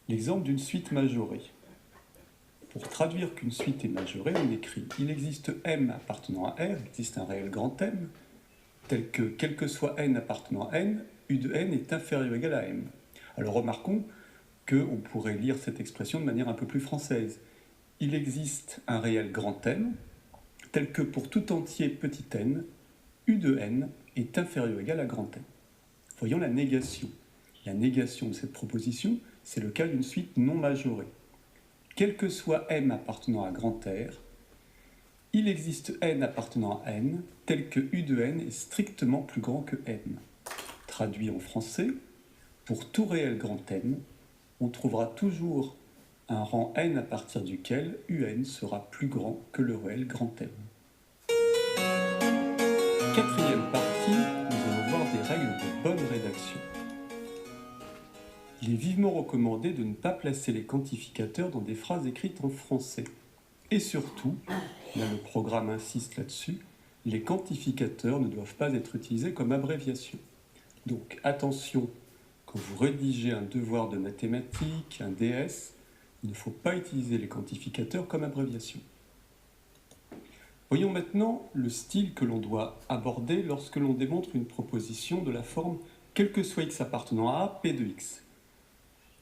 L'exemple d'une suite majorée. Pour traduire qu'une suite est majorée, on écrit il existe m appartenant à R, il existe un réel grand M, tel que quel que soit n appartenant à n, u de n est inférieur ou égal à m. Alors remarquons qu'on pourrait lire cette expression de manière un peu plus française. Il existe un réel grand M, tel que pour tout entier petit n, u de n est inférieur ou égal à grand M. Voyons la négation. La négation de cette proposition, c'est le cas d'une suite non majorée. Quel que soit m appartenant à grand R, il existe n appartenant à n, tel que u de n est strictement plus grand que m. Traduit en français, pour tout réel grand M, on trouvera toujours un rang n à partir duquel un sera plus grand que le réel grand M. Quatrième partie, nous allons voir des règles de bonne rédaction. Il est vivement recommandé de ne pas placer les quantificateurs dans des phrases écrites en français. Et surtout, là le programme insiste là-dessus, les quantificateurs ne doivent pas être utilisés comme abréviation. Donc attention, quand vous rédigez un devoir de mathématiques, un DS, il ne faut pas utiliser les quantificateurs comme abréviation. Voyons maintenant le style que l'on doit aborder lorsque l'on démontre une proposition de la forme quel que soit x appartenant à A, P de x.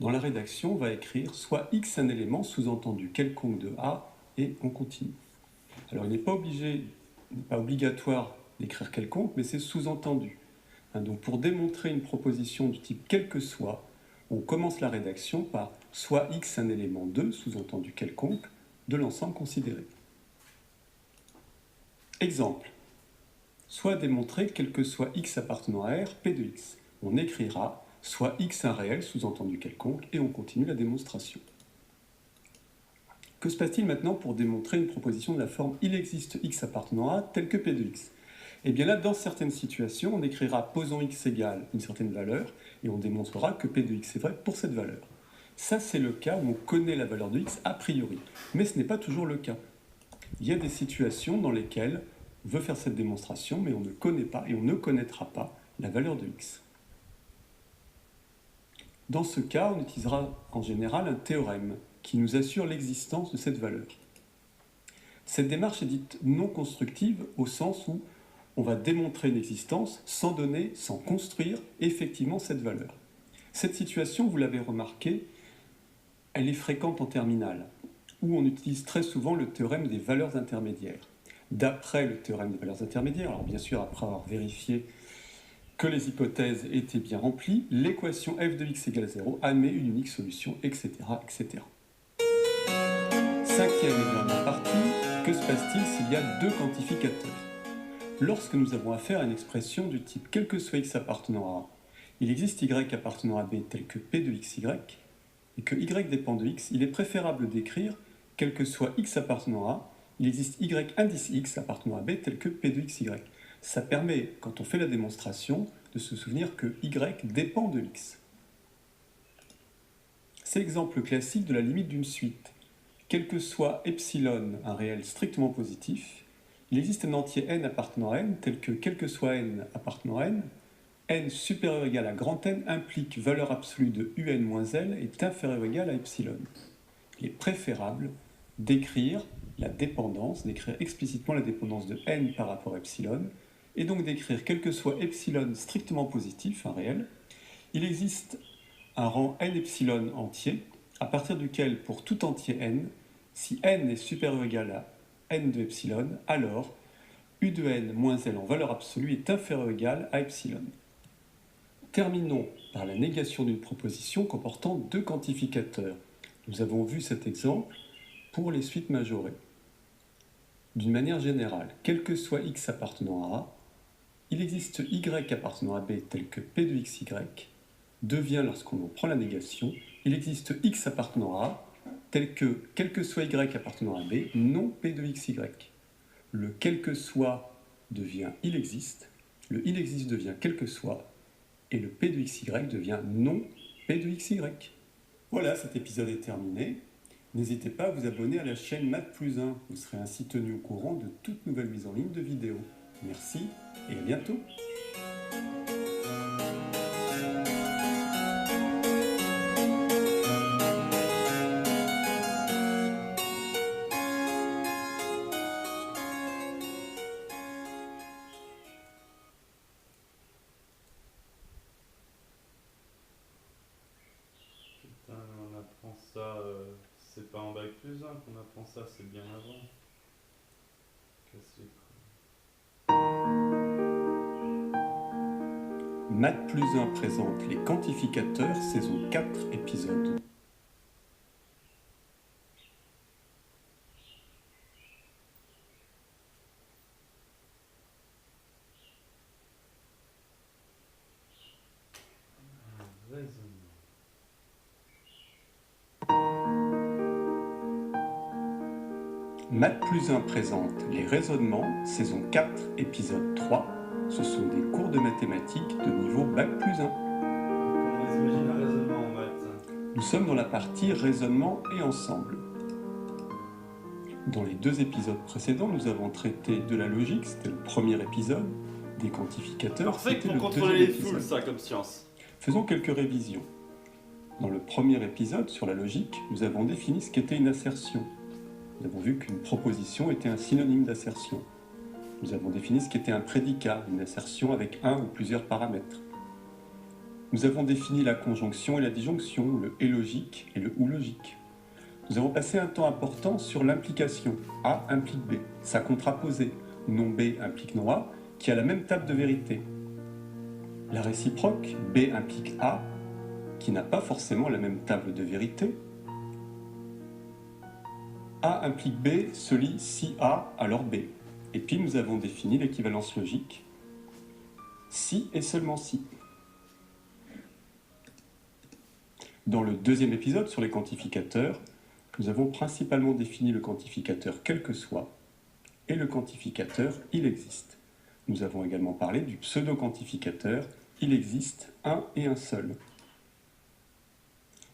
Dans la rédaction, on va écrire soit x un élément sous-entendu quelconque de A et on continue. Alors il n'est pas obligatoire d'écrire quelconque, mais c'est sous-entendu. Donc pour démontrer une proposition du type quel que soit, on commence la rédaction par soit x un élément de, sous-entendu quelconque, de l'ensemble considéré. Exemple. Soit démontrer quel que soit x appartenant à R, P de x. On écrira soit x un réel, sous-entendu quelconque, et on continue la démonstration. Que se passe-t-il maintenant pour démontrer une proposition de la forme il existe x appartenant à A tel que P de x? Et bien là, dans certaines situations, on écrira posons x égale une certaine valeur, et on démontrera que P de x est vrai pour cette valeur. Ça, c'est le cas où on connaît la valeur de x a priori, mais ce n'est pas toujours le cas. Il y a des situations dans lesquelles on veut faire cette démonstration, mais on ne connaît pas et on ne connaîtra pas la valeur de x. Dans ce cas, on utilisera en général un théorème qui nous assure l'existence de cette valeur. Cette démarche est dite non constructive au sens où on va démontrer une existence sans donner, sans construire effectivement cette valeur. Cette situation, vous l'avez remarqué, elle est fréquente en terminale, où on utilise très souvent le théorème des valeurs intermédiaires. D'après le théorème des valeurs intermédiaires, alors bien sûr après avoir vérifié que les hypothèses étaient bien remplies, l'équation f de x égale 0 admet une unique solution, etc. etc. Cinquième et dernière partie, que se passe-t-il s'il y a deux quantificateurs? Lorsque nous avons affaire à une expression du type quel que soit x appartenant à A, il existe y appartenant à B tel que P de xy, et que y dépend de x, il est préférable d'écrire, quel que soit x appartenant à A, il existe y indice x appartenant à B tel que P de xy. Ça permet, quand on fait la démonstration, de se souvenir que y dépend de x. C'est l'exemple classique de la limite d'une suite. Quel que soit epsilon un réel strictement positif, il existe un entier n appartenant à n tel que quel que soit n appartenant à n supérieur ou égal à grand N implique valeur absolue de un moins L est inférieur ou égal à epsilon. Il est préférable d'écrire la dépendance, d'écrire explicitement la dépendance de n par rapport à epsilon, et donc d'écrire quel que soit epsilon strictement positif, un réel, il existe un rang n epsilon entier, à partir duquel, pour tout entier n, si n est supérieur ou égal à n de epsilon, alors u de n moins L en valeur absolue est inférieur ou égal à epsilon. Terminons par la négation d'une proposition comportant deux quantificateurs. Nous avons vu cet exemple pour les suites majorées. D'une manière générale, quel que soit x appartenant à A, il existe y appartenant à B tel que P de xy devient, lorsqu'on en prend la négation, il existe x appartenant à A tel que, quel que soit y appartenant à B, non P de xy. Le quel que soit devient il existe, le il existe devient quel que soit, et le P de xy devient non P de xy. Voilà, cet épisode est terminé. N'hésitez pas à vous abonner à la chaîne Math+1, vous serez ainsi tenu au courant de toute nouvelle mise en ligne de vidéos. Merci et à bientôt. Putain, on apprend ça, c'est pas en bac+1 qu'on apprend ça, c'est bien avant. Casse les couilles. Math+1 présente les quantificateurs, saison 4, épisode. Raisonnement. Math+1 présente les raisonnements, saison 4, épisode 3. Ce sont des cours de mathématiques de niveau Bac+1. Comment on imagine un raisonnement en maths? Nous sommes dans la partie raisonnement et ensemble. Dans les deux épisodes précédents, nous avons traité de la logique, c'était le premier épisode, des quantificateurs, Parfait c'était pour le contrôler deuxième les foules, épisode. ça, comme science. Faisons quelques révisions. Dans le premier épisode sur la logique, nous avons défini ce qu'était une assertion. Nous avons vu qu'une proposition était un synonyme d'assertion. Nous avons défini ce qu'était un prédicat, une assertion avec un ou plusieurs paramètres. Nous avons défini la conjonction et la disjonction, le et logique et le ou logique. Nous avons passé un temps important sur l'implication. A implique B, sa contraposée, non B implique non A, qui a la même table de vérité. La réciproque, B implique A, qui n'a pas forcément la même table de vérité. A implique B se lit si A, alors B. Et puis nous avons défini l'équivalence logique, si et seulement si. Dans le deuxième épisode sur les quantificateurs, nous avons principalement défini le quantificateur quel que soit et le quantificateur il existe. Nous avons également parlé du pseudo-quantificateur il existe un et un seul.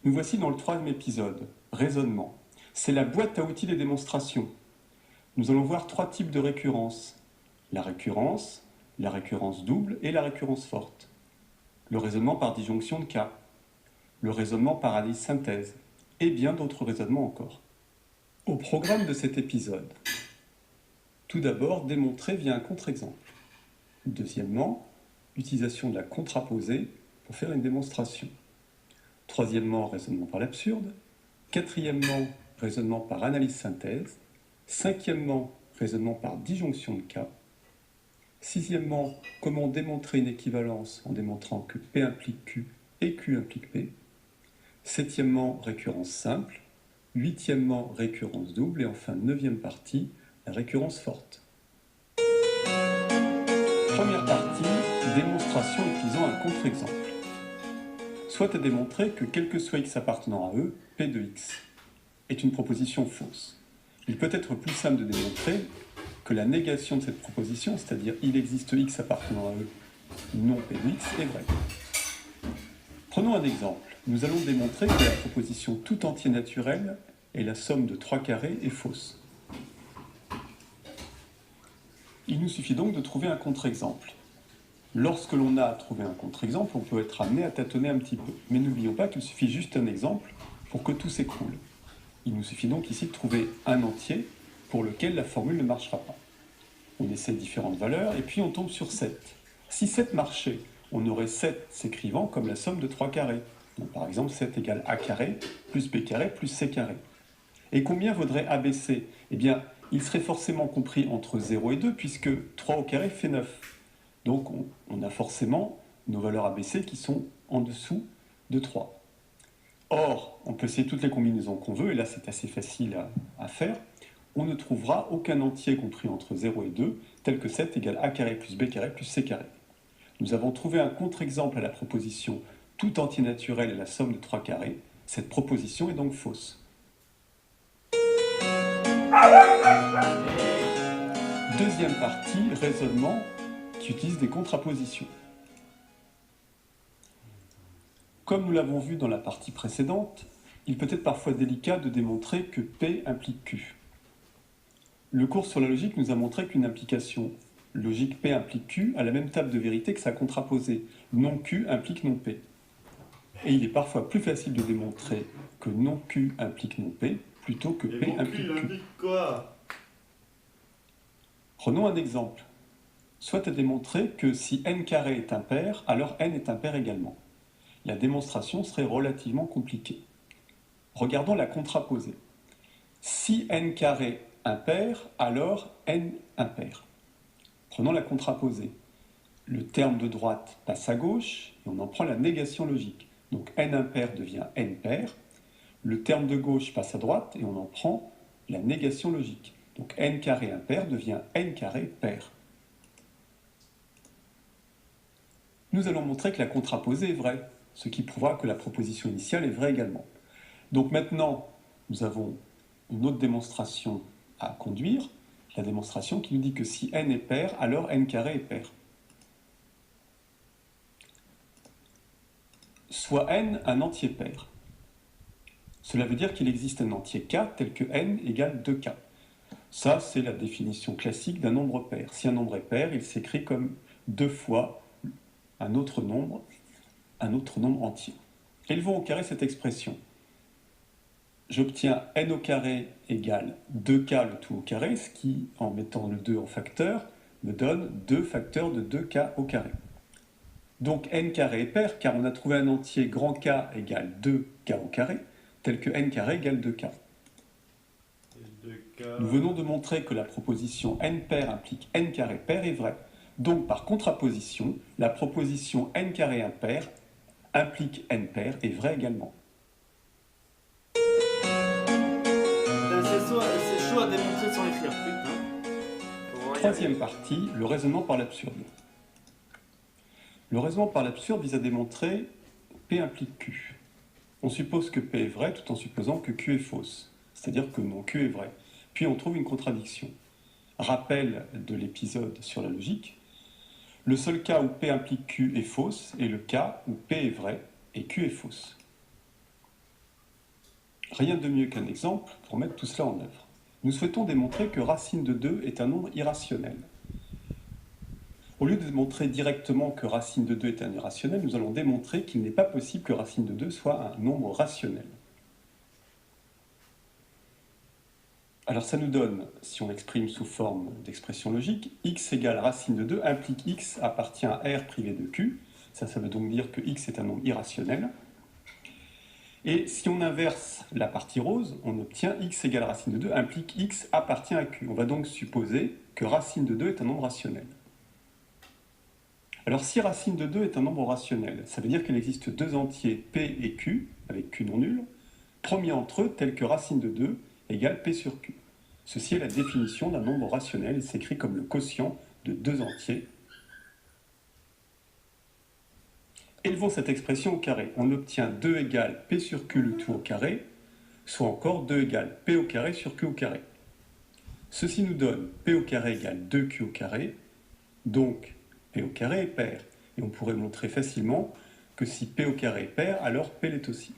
Nous voici dans le troisième épisode, raisonnement. C'est la boîte à outils des démonstrations. Nous allons voir trois types de récurrence. La récurrence double et la récurrence forte. Le raisonnement par disjonction de cas. Le raisonnement par analyse synthèse. Et bien d'autres raisonnements encore. Au programme de cet épisode. Tout d'abord, démontrer via un contre-exemple. Deuxièmement, l'utilisation de la contraposée pour faire une démonstration. Troisièmement, raisonnement par l'absurde. Quatrièmement, raisonnement par analyse synthèse. Cinquièmement, raisonnement par disjonction de cas. Sixièmement, comment démontrer une équivalence en démontrant que P implique Q et Q implique P. Septièmement, récurrence simple. Huitièmement, récurrence double. Et enfin, neuvième partie, la récurrence forte. Première partie, démonstration utilisant un contre-exemple. soit à démontrer que quel que soit x appartenant à E, P de x est une proposition fausse. Il peut être plus simple de démontrer que la négation de cette proposition, c'est-à-dire il existe x appartenant à E, non P de x, est vraie. Prenons un exemple. Nous allons démontrer que la proposition tout entier naturel et la somme de 3 carrés est fausse. Il nous suffit donc de trouver un contre-exemple. Lorsque l'on a trouvé un contre-exemple, on peut être amené à tâtonner un petit peu. Mais n'oublions pas qu'il suffit juste un exemple pour que tout s'écroule. Il nous suffit donc ici de trouver un entier pour lequel la formule ne marchera pas. On essaie différentes valeurs et puis on tombe sur 7. Si 7 marchait, on aurait 7 s'écrivant comme la somme de 3 carrés. Donc par exemple 7 égale a carré plus b carré plus c carré. Et combien vaudrait ABC? Eh bien, il serait forcément compris entre 0 et 2 puisque 3 au carré fait 9. Donc on a forcément nos valeurs ABC qui sont en dessous de 3. Or, on peut essayer toutes les combinaisons qu'on veut, et là c'est assez facile à faire. On ne trouvera aucun entier compris entre 0 et 2, tel que 7 égale a carré plus b carré plus c carré. Nous avons trouvé un contre-exemple à la proposition tout entier naturel est la somme de 3 carrés. Cette proposition est donc fausse. Deuxième partie, raisonnement qui utilise des contrapositions. Comme nous l'avons vu dans la partie précédente, il peut être parfois délicat de démontrer que P implique Q. Le cours sur la logique nous a montré qu'une implication logique P implique Q a la même table de vérité que sa contraposée, non Q implique non P. Et il est parfois plus facile de démontrer que non Q implique non P plutôt que P implique Q. Implique quoi? Prenons un exemple. Soit à démontrer que si n carré est impair, alors n est impair également. La démonstration serait relativement compliquée. Regardons la contraposée. Si n carré impair, alors n impair. Prenons la contraposée. Le terme de droite passe à gauche et on en prend la négation logique. Donc n impair devient n pair. Le terme de gauche passe à droite et on en prend la négation logique. Donc n carré impair devient n carré pair. Nous allons montrer que la contraposée est vraie, ce qui prouvera que la proposition initiale est vraie également. Donc maintenant, nous avons une autre démonstration à conduire, la démonstration qui nous dit que si n est pair, alors n carré est pair. Soit n un entier pair. Cela veut dire qu'il existe un entier k tel que n égale 2k. Ça, c'est la définition classique d'un nombre pair. Si un nombre est pair, il s'écrit comme 2 fois un autre nombre entier. Élevons au carré cette expression. J'obtiens n au carré égale 2k le tout au carré, ce qui, en mettant le 2 en facteur, me donne 2 facteurs de 2k au carré. Donc n carré est pair, car on a trouvé un entier grand K égale 2k au carré, tel que n carré égale 2k. Nous venons de montrer que la proposition n pair implique n carré pair est vraie. Donc par contraposition, la proposition n carré impair implique n pair est vraie également. C'est chaud à démontrer sans écrire, putain. Troisième partie, le raisonnement par l'absurde. Le raisonnement par l'absurde vise à démontrer P implique Q. On suppose que P est vrai tout en supposant que Q est fausse, c'est-à-dire que non Q est vrai. Puis on trouve une contradiction. Rappel de l'épisode sur la logique. Le seul cas où P implique Q est fausse est le cas où P est vrai et Q est fausse. Rien de mieux qu'un exemple pour mettre tout cela en œuvre. Nous souhaitons démontrer que racine de 2 est un nombre irrationnel. Au lieu de démontrer directement que racine de 2 est un irrationnel, nous allons démontrer qu'il n'est pas possible que racine de 2 soit un nombre rationnel. Alors ça nous donne, si on l'exprime sous forme d'expression logique, x égale racine de 2 implique x appartient à R privé de Q. Ça veut donc dire que x est un nombre irrationnel. Et si on inverse la partie rose, on obtient x égale racine de 2 implique x appartient à Q. On va donc supposer que racine de 2 est un nombre rationnel. Alors si racine de 2 est un nombre rationnel, ça veut dire qu'il existe deux entiers P et Q, avec Q non nul, premier entre eux tel que racine de 2 égale P sur Q. Ceci est la définition d'un nombre rationnel, il s'écrit comme le quotient de deux entiers. Élevons cette expression au carré. On obtient 2 égale P sur Q le tout au carré, soit encore 2 égale P au carré sur Q au carré. Ceci nous donne P au carré égale 2Q au carré, donc P au carré est pair. Et on pourrait montrer facilement que si P au carré est pair, alors P l'est aussi.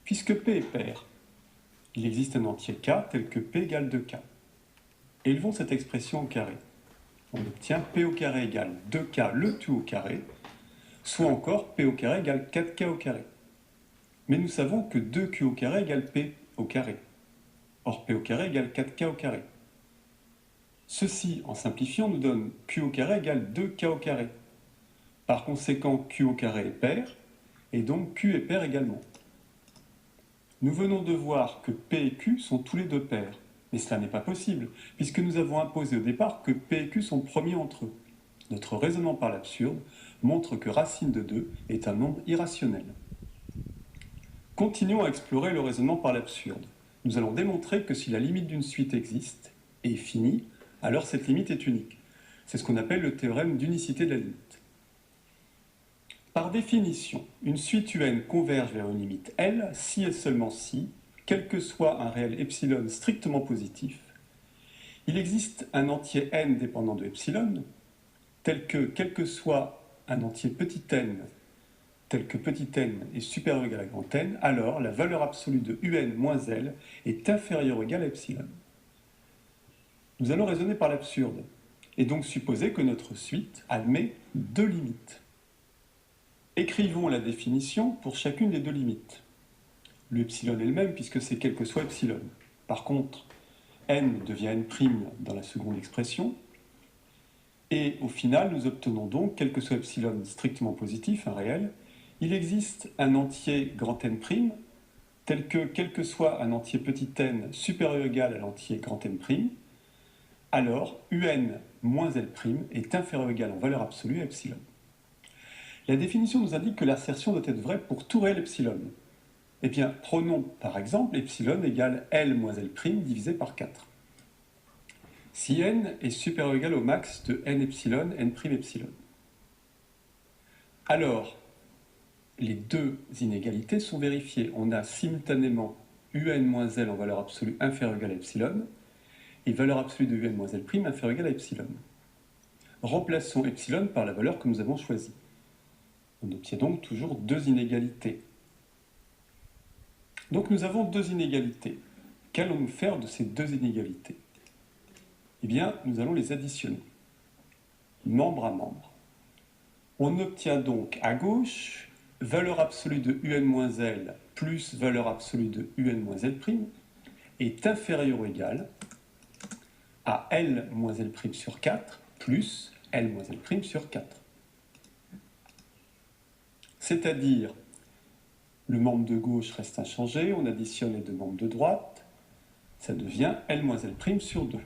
Puisque P est pair, il existe un entier K tel que P égale 2K. Élevons cette expression au carré. On obtient P au carré égale 2K le tout au carré, soit encore P au carré égale 4K au carré. Mais nous savons que 2Q au carré égale P au carré. Or P au carré égale 4K au carré. Ceci, en simplifiant, nous donne Q au carré égale 2K au carré. Par conséquent, Q au carré est pair, et donc Q est pair également. Nous venons de voir que P et Q sont tous les deux pairs. Mais cela n'est pas possible, puisque nous avons imposé au départ que P et Q sont premiers entre eux. Notre raisonnement par l'absurde montre que racine de 2 est un nombre irrationnel. Continuons à explorer le raisonnement par l'absurde. Nous allons démontrer que si la limite d'une suite existe et est finie, alors cette limite est unique. C'est ce qu'on appelle le théorème d'unicité de la limite. Par définition, une suite UN converge vers une limite L si et seulement si, quel que soit un réel epsilon strictement positif, il existe un entier n dépendant de epsilon, tel que, quel que soit un entier petit n, tel que petit n est supérieur ou égal à grand n, alors la valeur absolue de un moins L est inférieure ou égale à epsilon. Nous allons raisonner par l'absurde, et donc supposer que notre suite admet deux limites. Écrivons la définition pour chacune des deux limites. Le epsilon est le même puisque c'est quel que soit epsilon. Par contre, n devient n' dans la seconde expression. Et au final, nous obtenons donc, quel que soit epsilon strictement positif, un réel, il existe un entier grand n', tel que, quel que soit un entier petit n supérieur ou égal à l'entier grand n', alors un moins L' est inférieur ou égal en valeur absolue à epsilon. La définition nous indique que l'assertion doit être vraie pour tout réel epsilon. Eh bien, prenons par exemple epsilon égale L moins L' divisé par 4. Si n est supérieur ou égal au max de n epsilon, n' epsilon. Alors, les deux inégalités sont vérifiées. On a simultanément un moins L en valeur absolue inférieure ou égale à epsilon, et valeur absolue de un moins L' inférieure ou égale à epsilon. Remplaçons epsilon par la valeur que nous avons choisie. On obtient donc toujours deux inégalités. Donc nous avons deux inégalités. Qu'allons-nous faire de ces deux inégalités? Eh bien, nous allons les additionner, membre à membre. On obtient donc à gauche valeur absolue de un-L plus valeur absolue de un-L' est inférieur ou égal à L-L' sur 4 plus L-L' sur 4. C'est-à-dire, le membre de gauche reste inchangé, on additionne les deux membres de droite, ça devient L-L' sur 2.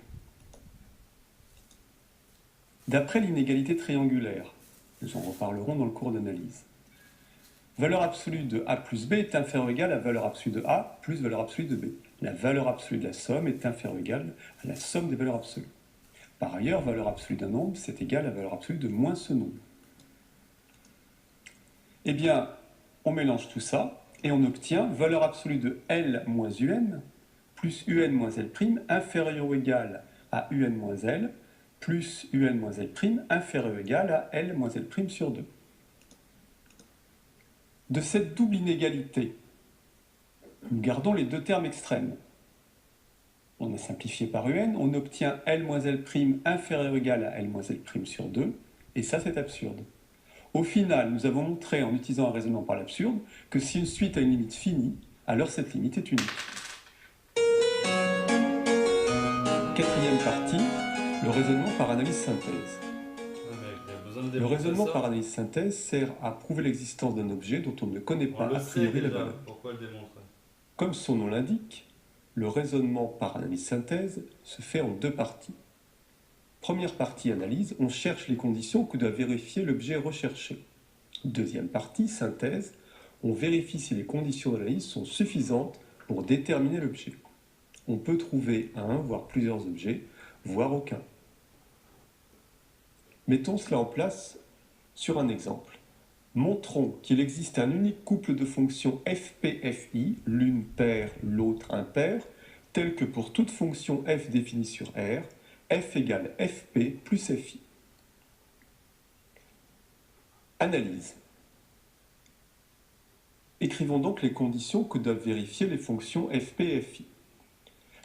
D'après l'inégalité triangulaire, nous en reparlerons dans le cours d'analyse, valeur absolue de A plus B est inférieure ou égale à valeur absolue de A plus valeur absolue de B. La valeur absolue de la somme est inférieure ou égale à la somme des valeurs absolues. Par ailleurs, valeur absolue d'un nombre, c'est égal à valeur absolue de moins ce nombre. Eh bien, on mélange tout ça et on obtient valeur absolue de L moins UN plus UN moins L' inférieur ou égal à UN moins L plus UN moins L' inférieur ou égal à L moins L' sur 2. De cette double inégalité, nous gardons les deux termes extrêmes. On a simplifié par UN, on obtient L moins L' inférieur ou égal à L moins L' sur 2, et ça c'est absurde. Au final, nous avons montré en utilisant un raisonnement par l'absurde que si une suite a une limite finie, alors cette limite est unique. Quatrième partie, le raisonnement par analyse-synthèse. Le raisonnement par analyse-synthèse sert à prouver l'existence d'un objet dont on ne connaît pas a priori la valeur. Pourquoi le démontrer? Comme son nom l'indique, le raisonnement par analyse-synthèse se fait en deux parties. Première partie analyse, on cherche les conditions que doit vérifier l'objet recherché. Deuxième partie, synthèse, on vérifie si les conditions d'analyse sont suffisantes pour déterminer l'objet. On peut trouver un, voire plusieurs objets, voire aucun. Mettons cela en place sur un exemple. Montrons qu'il existe un unique couple de fonctions fp-fi, l'une paire, l'autre impaire, tel que pour toute fonction f définie sur R, f égale fp plus fi. Analyse. Écrivons donc les conditions que doivent vérifier les fonctions fp et fi.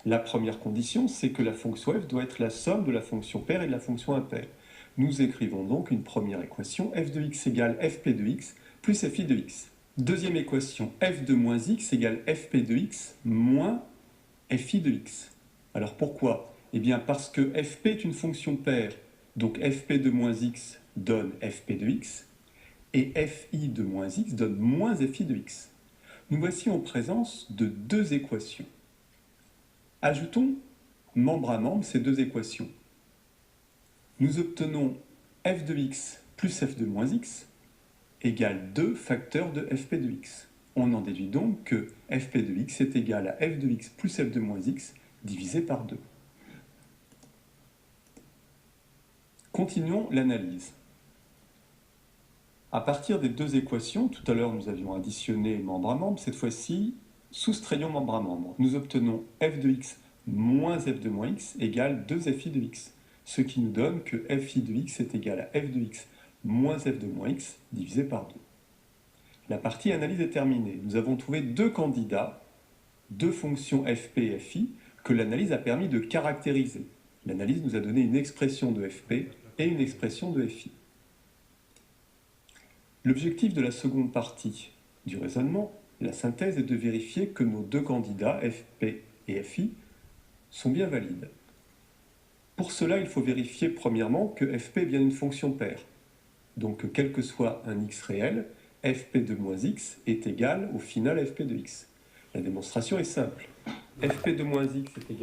La première condition, c'est que la fonction f doit être la somme de la fonction paire et de la fonction impaire. Nous écrivons donc une première équation, f de x égale fp de x plus fi de x. Deuxième équation, f de moins x égale fp de x moins fi de x. Alors pourquoi? Eh bien parce que fp est une fonction paire, donc fp de moins x donne fp de x, et fi de moins x donne moins fi de x. Nous voici en présence de deux équations. Ajoutons membre à membre ces deux équations. Nous obtenons f de x plus f de moins x égale 2 facteurs de fp de x. On en déduit donc que fp de x est égal à f de x plus f de moins x divisé par 2. Continuons l'analyse. À partir des deux équations, tout à l'heure nous avions additionné membre à membre, cette fois-ci, soustrayons membre à membre. Nous obtenons f de x moins f de moins x égale 2 fi de x, ce qui nous donne que fi de x est égal à f de x moins f de moins x divisé par 2. La partie analyse est terminée. Nous avons trouvé deux candidats, deux fonctions fp et fi, que l'analyse a permis de caractériser. L'analyse nous a donné une expression de fp et une expression de fi. L'objectif de la seconde partie du raisonnement, la synthèse, est de vérifier que nos deux candidats, fp et fi, sont bien valides. Pour cela, il faut vérifier premièrement que fp est bien une fonction paire. Donc, quel que soit un x réel, fp de moins x est égal au final à fp de x. La démonstration est simple. Fp de moins x est égal